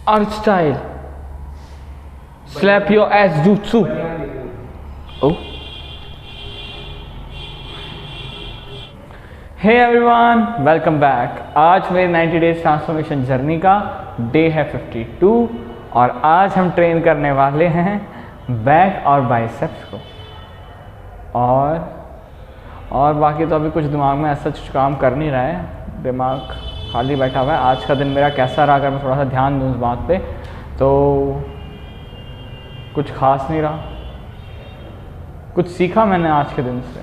Art style. Slap your ass jutsu. Oh. Hey everyone, welcome back. आज मेरी 90 days transformation journey का day है 52 और आज हम ट्रेन करने वाले हैं बैक और बाइसेप्स को। और बाकी तो अभी कुछ दिमाग में ऐसा कुछ काम कर नहीं रहा है, दिमाग खाली बैठा हुआ है। आज का दिन मेरा कैसा रहा, अगर मैं थोड़ा सा ध्यान दूँ इस बात पे तो कुछ खास नहीं रहा। कुछ सीखा मैंने आज के दिन से,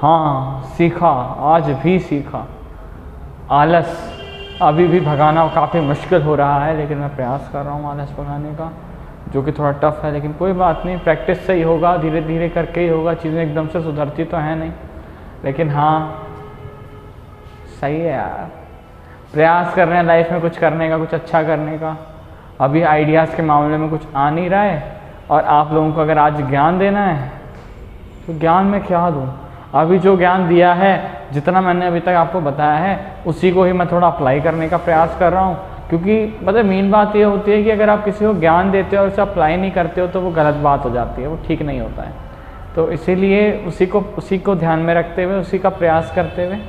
हाँ सीखा, आज भी सीखा। आलस अभी भी भगाना काफ़ी मुश्किल हो रहा है, लेकिन मैं प्रयास कर रहा हूँ आलस भगाने का, जो कि थोड़ा टफ है, लेकिन कोई बात नहीं, प्रैक्टिस से ही होगा, धीरे धीरे करके ही होगा। चीज़ें एकदम से सुधरती तो है नहीं, लेकिन हाँ सही है यार, प्रयास कर रहे हैं लाइफ में कुछ करने का, कुछ अच्छा करने का। अभी आइडियाज़ के मामले में कुछ आ नहीं रहा है, और आप लोगों को अगर आज ज्ञान देना है तो ज्ञान में क्या दूँ। अभी जो ज्ञान दिया है, जितना मैंने अभी तक आपको बताया है, उसी को ही मैं थोड़ा अप्लाई करने का प्रयास कर रहा हूँ। क्योंकि मतलब मेन बात ये होती है कि अगर आप किसी को ज्ञान देते हो और उसे अप्लाई नहीं करते हो तो वो गलत बात हो जाती है, वो ठीक नहीं होता है। तो इसीलिए उसी को ध्यान में रखते हुए, उसी का प्रयास करते हुए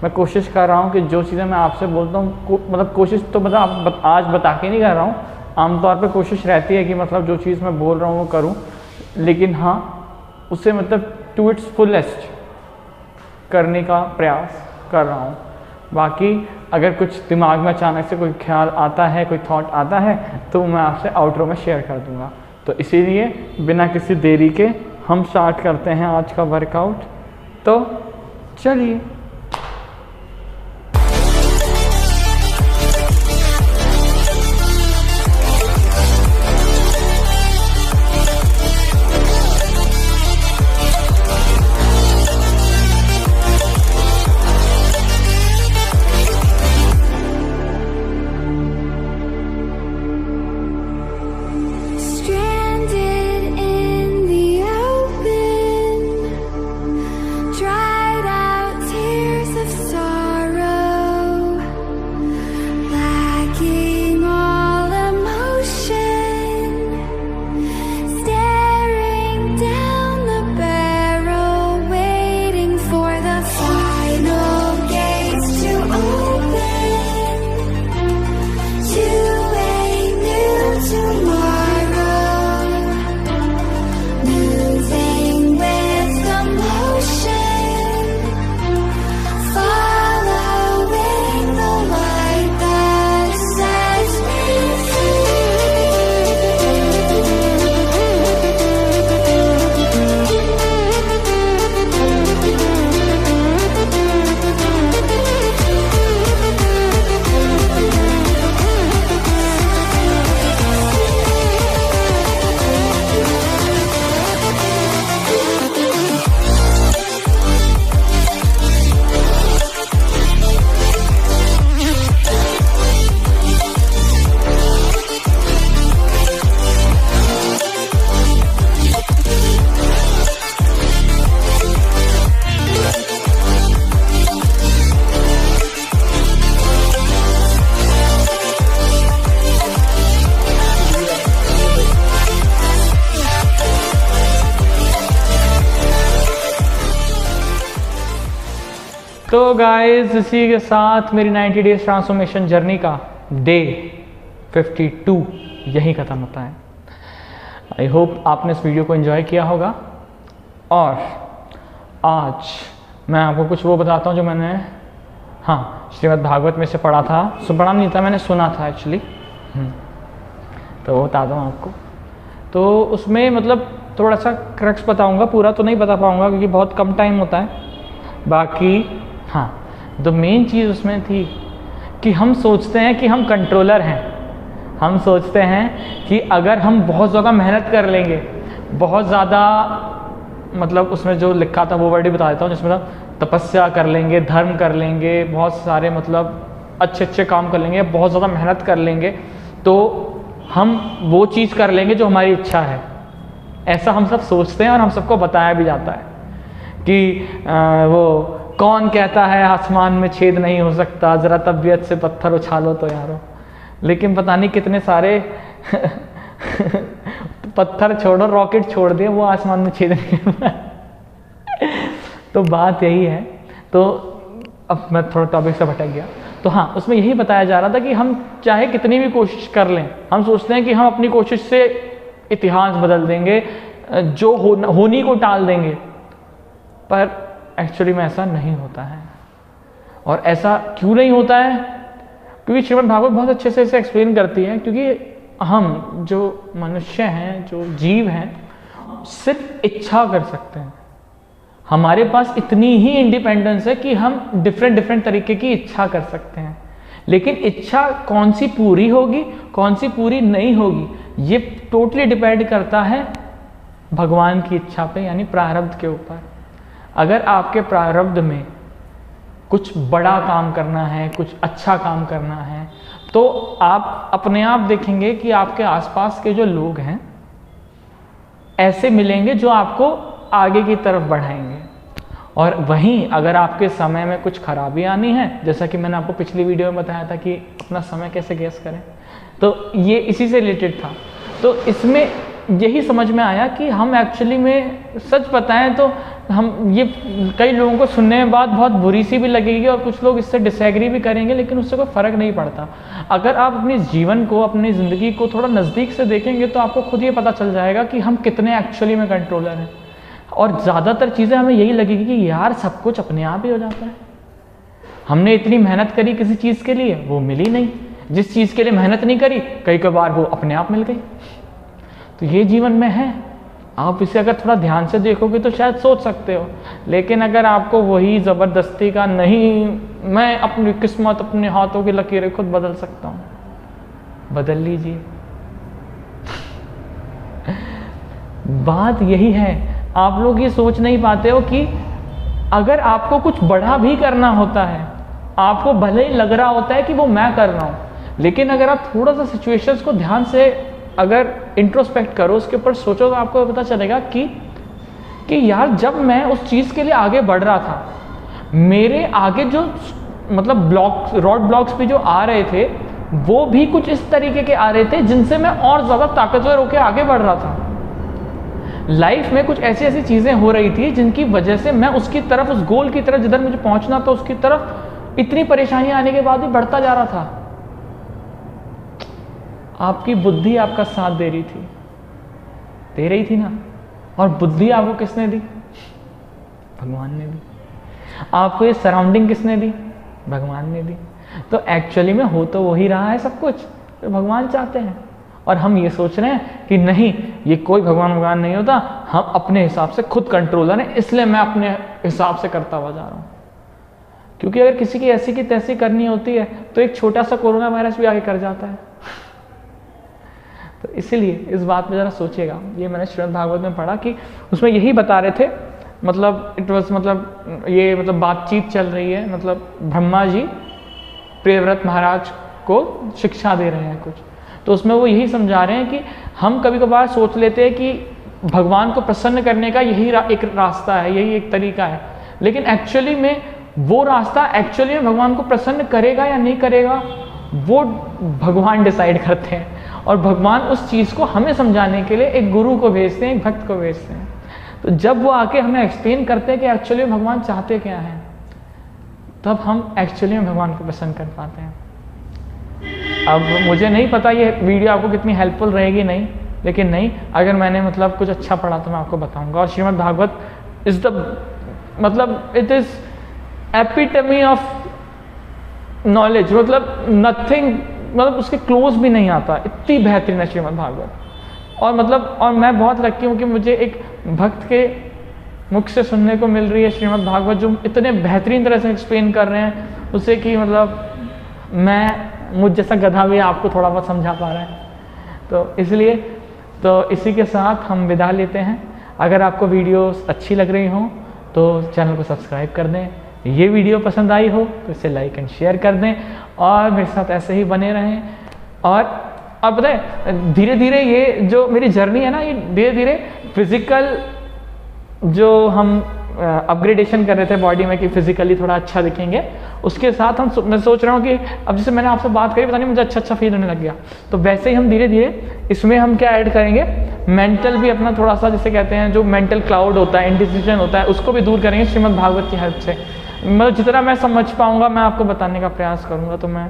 मैं कोशिश कर रहा हूँ कि जो चीज़ें मैं आपसे बोलता हूँ, मतलब कोशिश तो मतलब आज बता के नहीं कर रहा हूँ, आमतौर पे कोशिश रहती है कि मतलब जो चीज़ मैं बोल रहा हूँ वो करूँ, लेकिन हाँ उसे मतलब टू इट्स फुलेस्ट करने का प्रयास कर रहा हूँ। बाकी अगर कुछ दिमाग में अचानक से कोई ख्याल आता है, कोई थॉट आता है, तो मैं आपसे आउटरो में शेयर कर दूँगा। तो इसीलिए बिना किसी देरी के हम स्टार्ट करते हैं आज का वर्कआउट। तो चलिए। तो गाइस इसी के साथ मेरी 90 डेज ट्रांसफॉर्मेशन जर्नी का डे 52 यही ख़त्म होता है। आई होप आपने इस वीडियो को एंजॉय किया होगा। और आज मैं आपको कुछ वो बताता हूँ जो मैंने श्रीमद् भागवत में से पढ़ा था। पढ़ा नहीं था, मैंने सुना था एक्चुअली, तो वो बताता हूँ आपको। तो उसमें मतलब थोड़ा सा क्रक्स बताऊँगा, पूरा तो नहीं बता पाऊँगा क्योंकि बहुत कम टाइम होता है। बाकी तो मेन चीज़ उसमें थी कि हम सोचते हैं कि हम कंट्रोलर हैं। हम सोचते हैं कि अगर हम बहुत ज़्यादा मेहनत कर लेंगे, बहुत ज़्यादा, मतलब उसमें जो लिखा था वो वर्ड ही बता देता हूँ, जिसमें तपस्या कर लेंगे, धर्म कर लेंगे, बहुत सारे मतलब अच्छे काम कर लेंगे, बहुत ज़्यादा मेहनत कर लेंगे, तो हम वो चीज़ कर लेंगे जो हमारी इच्छा है। ऐसा हम सब सोचते हैं और हम सबको बताया भी जाता है कि वो कौन कहता है आसमान में छेद नहीं हो सकता, ज़रा तबीयत से पत्थर उछालो तो यारो। लेकिन पता नहीं कितने सारे पत्थर छोड़ो, रॉकेट छोड़ दिए, वो आसमान में छेद नहीं। तो बात यही है। तो अब मैं थोड़ा टॉपिक से भटक गया। तो हाँ, उसमें यही बताया जा रहा था कि हम चाहे कितनी भी कोशिश कर लें, हम सोचते हैं कि हम अपनी कोशिश से इतिहास बदल देंगे, जो होनी को टाल देंगे, पर एक्चुअली में ऐसा नहीं होता है। और ऐसा क्यों नहीं होता है? क्योंकि श्रीमद् भागवत बहुत अच्छे से इसे एक्सप्लेन करती है। क्योंकि हम जो मनुष्य हैं, जो जीव हैं, सिर्फ इच्छा कर सकते हैं। हमारे पास इतनी ही इंडिपेंडेंस है कि हम डिफरेंट तरीके की इच्छा कर सकते हैं, लेकिन इच्छा कौन सी पूरी होगी, कौन सी पूरी नहीं होगी, ये टोटली डिपेंड करता है भगवान की इच्छा पे, यानी प्रारब्ध के ऊपर। अगर आपके प्रारब्ध में कुछ बड़ा काम करना है, कुछ अच्छा काम करना है, तो आप अपने आप देखेंगे कि आपके आसपास के जो लोग हैं ऐसे मिलेंगे जो आपको आगे की तरफ बढ़ाएंगे। और वहीं अगर आपके समय में कुछ खराबी आनी है, जैसा कि मैंने आपको पिछली वीडियो में बताया था कि अपना समय कैसे गैस करें, तो ये इसी से रिलेटेड था। तो इसमें यही समझ में आया कि हम एक्चुअली में सच बताएं तो हम ये कई लोगों को सुनने में बात बहुत बुरी सी भी लगेगी और कुछ लोग इससे डिसएग्री भी करेंगे, लेकिन उससे कोई फ़र्क नहीं पड़ता। अगर आप अपने जीवन को, अपनी ज़िंदगी को थोड़ा नज़दीक से देखेंगे तो आपको खुद ये पता चल जाएगा कि हम कितने एक्चुअली में कंट्रोलर हैं। और ज़्यादातर चीज़ें हमें यही लगेगी कि यार सब कुछ अपने आप ही हो जाता है, हमने इतनी मेहनत करी किसी चीज़ के लिए, वो मिली नहीं, जिस चीज़ के लिए मेहनत नहीं करी कई बार वो अपने आप मिल गई। तो ये जीवन में है। आप इसे अगर थोड़ा ध्यान से देखोगे तो शायद सोच सकते हो, लेकिन अगर आपको वही ज़बरदस्ती का नहीं, मैं अपनी किस्मत, अपने हाथों की लकीरें खुद बदल सकता हूँ, बदल लीजिए। बात यही है, आप लोग ये सोच नहीं पाते हो कि अगर आपको कुछ बड़ा भी करना होता है, आपको भले ही लग रहा होता है कि वो मैं कर रहा हूँ, लेकिन अगर आप थोड़ा सा सिचुएशंस को ध्यान से अगर इंट्रोस्पेक्ट करो, उसके ऊपर सोचो, तो आपको पता चलेगा कि यार जब मैं उस चीज़ के लिए आगे बढ़ रहा था, मेरे आगे जो मतलब रॉड ब्लॉक्स भी जो आ रहे थे, वो भी कुछ इस तरीके के आ रहे थे जिनसे मैं और ज़्यादा ताकतवर होकर आगे बढ़ रहा था। लाइफ में कुछ ऐसी ऐसी चीज़ें हो रही थी जिनकी वजह से मैं उसकी तरफ, उस गोल की तरफ जिधर मुझे पहुंचना था, उसकी तरफ इतनी परेशानी आने के बाद भी बढ़ता जा रहा था। आपकी बुद्धि आपका साथ दे रही थी ना। और बुद्धि आपको किसने दी? भगवान ने दी। आपको ये सराउंडिंग किसने दी? भगवान ने दी। तो एक्चुअली में हो तो वही रहा है सब कुछ, तो भगवान चाहते हैं। और हम ये सोच रहे हैं कि नहीं, ये कोई भगवान नहीं होता, हम अपने हिसाब से खुद कंट्रोलर हैं, इसलिए मैं अपने हिसाब से करता हुआ जा रहा हूँ। क्योंकि अगर किसी की ऐसी की तैसी करनी होती है तो एक छोटा सा कोरोना वायरस भी आगे कर जाता है। तो इसीलिए इस बात पे ज़रा सोचिएगा। ये मैंने श्रीमद् भागवत में पढ़ा कि उसमें यही बता रहे थे, मतलब इट वॉज, मतलब ये मतलब बातचीत चल रही है, मतलब ब्रह्मा जी प्रियव्रत महाराज को शिक्षा दे रहे हैं कुछ, तो उसमें वो यही समझा रहे हैं कि हम कभी कभार सोच लेते हैं कि भगवान को प्रसन्न करने का यही एक रास्ता है, यही एक तरीका है, लेकिन एक्चुअली में वो रास्ता एक्चुअली में भगवान को प्रसन्न करेगा या नहीं करेगा, वो भगवान डिसाइड करते हैं। और भगवान उस चीज़ को हमें समझाने के लिए एक गुरु को भेजते हैं, एक भक्त को भेजते हैं। तो जब वो आके हमें एक्सप्लेन करते हैं कि एक्चुअली में भगवान चाहते क्या हैं, तब हम एक्चुअली में भगवान को पसंद कर पाते हैं। अब मुझे नहीं पता ये वीडियो आपको कितनी हेल्पफुल रहेगी, नहीं, लेकिन नहीं, अगर मैंने मतलब कुछ अच्छा पढ़ा तो मैं आपको बताऊंगा। और श्रीमद् भागवत इज द, मतलब it is epitome of knowledge, मतलब नथिंग, मतलब उसके क्लोज भी नहीं आता, इतनी बेहतरीन है श्रीमद् भागवत। और मतलब, और मैं बहुत लकी हूँ कि मुझे एक भक्त के मुख से सुनने को मिल रही है श्रीमद् भागवत, जो इतने बेहतरीन तरह से एक्सप्लेन कर रहे हैं उसे कि मतलब मुझ जैसा गधा भी आपको थोड़ा बहुत समझा पा रहा है। तो इसलिए तो इसी के साथ हम विदा लेते हैं। अगर आपको वीडियोस अच्छी लग रही हों तो चैनल को सब्सक्राइब कर दें, ये वीडियो पसंद आई हो तो इसे लाइक एंड शेयर कर दें, और मेरे साथ ऐसे ही बने रहें। और पता है, धीरे धीरे ये जो मेरी जर्नी है ना, ये धीरे धीरे फिजिकल जो हम अपग्रेडेशन कर रहे थे बॉडी में कि फिजिकली थोड़ा अच्छा दिखेंगे, उसके साथ मैं सोच रहा हूँ कि अब जैसे मैंने आपसे बात करी, पता नहीं मुझे अच्छा फील होने लग गया, तो वैसे ही हम धीरे धीरे इसमें हम क्या ऐड करेंगे, मेंटल भी अपना थोड़ा सा, जिसे कहते हैं जो मेंटल क्लाउड होता है, इंडिसीजन होता है, उसको भी दूर करेंगे श्रीमद् भागवत की हेल्प से। मतलब जितना मैं समझ पाऊँगा मैं आपको बताने का प्रयास करूँगा, तो मैं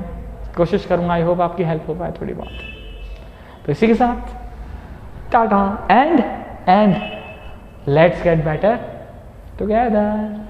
कोशिश करूँगा, आई होप आपकी हेल्प हो पाए थोड़ी बहुत। तो इसी के साथ Tata and let's get better together.